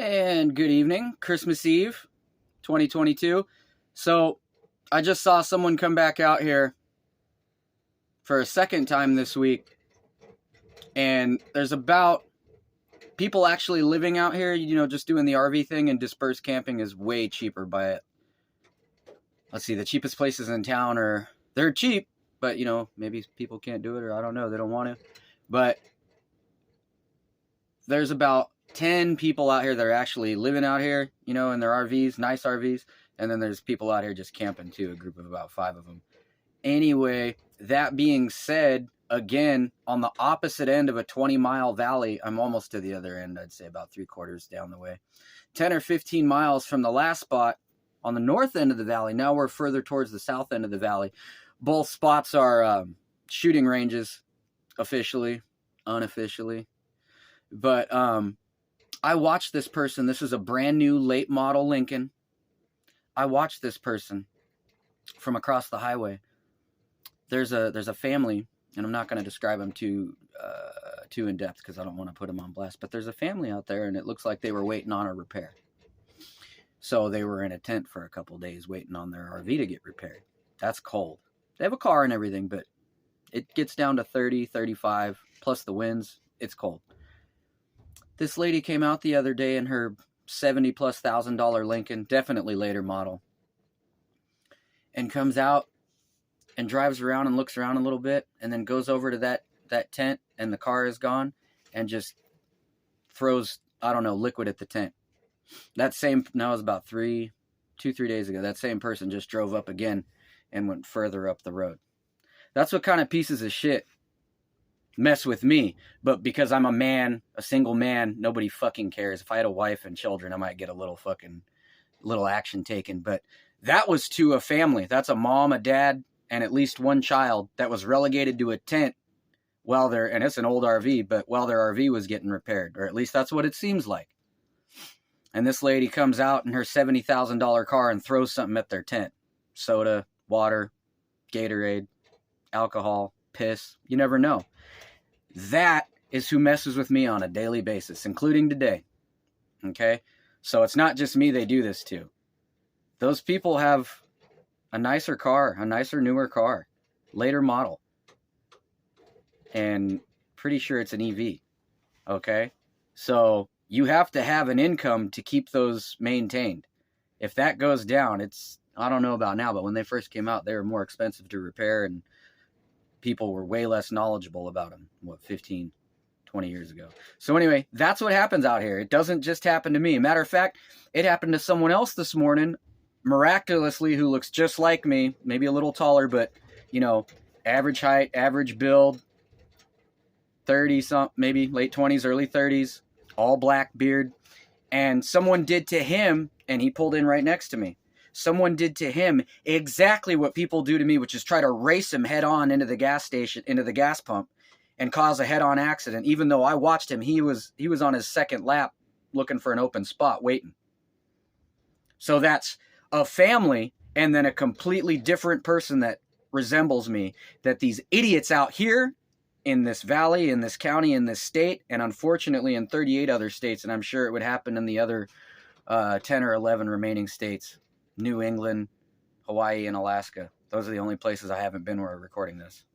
And good evening, Christmas Eve, 2022. So I just saw someone come back out here for a second time this week, and there's about people actually living out here, just doing the RV thing, and dispersed camping is way cheaper by it. Let's see, the cheapest places in town they're cheap, but maybe people can't do it, or I don't know, they don't want to. But there's about 10 people out here that are actually living out here, in their RVs, nice RVs. And then there's people out here just camping too, a group of about 5 of them. Anyway, that being said, again, on the opposite end of a 20-mile valley, I'm almost to the other end, I'd say about 3/4 down the way. 10 or 15 miles from the last spot on the north end of the valley. Now we're further towards the south end of the valley. Both spots are shooting ranges, officially, unofficially. But I watched this person. This is a brand new late model Lincoln. I watched this person from across the highway. There's a family, and I'm not going to describe them too in depth because I don't want to put them on blast. But there's a family out there, and it looks like they were waiting on a repair. So they were in a tent for a couple days waiting on their RV to get repaired. That's cold. They have a car and everything, but it gets down to 30, 35, plus the winds. It's cold. This lady came out the other day in her $70,000+ Lincoln, definitely later model, and comes out and drives around and looks around a little bit, and then goes over to that tent, and the car is gone, and just throws, I don't know, liquid at the tent. That was about 3 days ago. That same person just drove up again and went further up the road. That's what kind of pieces of shit mess with me. But because I'm a man, a single man, nobody fucking cares. If I had a wife and children, I might get a little action taken. But that was to a family. That's a mom, a dad, and at least one child that was relegated to a tent and it's an old RV, but while their RV was getting repaired, or at least that's what it seems like. And this lady comes out in her $70,000 car and throws something at their tent. Soda, water, Gatorade, alcohol, piss, you never know. That is who messes with me on a daily basis, including today. Okay? So it's not just me they do this to. Those people have a nicer car, a nicer, newer car, later model. And pretty sure it's an EV. Okay? So you have to have an income to keep those maintained. If that goes down, I don't know about now, but when they first came out, they were more expensive to repair, and people were way less knowledgeable about them, 15, 20 years ago. So anyway, that's what happens out here. It doesn't just happen to me. Matter of fact, it happened to someone else this morning, miraculously, who looks just like me, maybe a little taller, but, average height, average build, 30-something, maybe late 20s, early 30s, all black beard. And someone did to him, and he pulled in right next to me. Someone did to him exactly what people do to me, which is try to race him head on into the gas station, into the gas pump, and cause a head-on accident. Even though I watched him, he was on his second lap looking for an open spot, waiting. So that's a family, and then a completely different person that resembles me, that these idiots out here in this valley, in this county, in this state, and unfortunately in 38 other states, and I'm sure it would happen in the other 10 or 11 remaining states, New England, Hawaii, and Alaska. Those are the only places I haven't been where I'm recording this.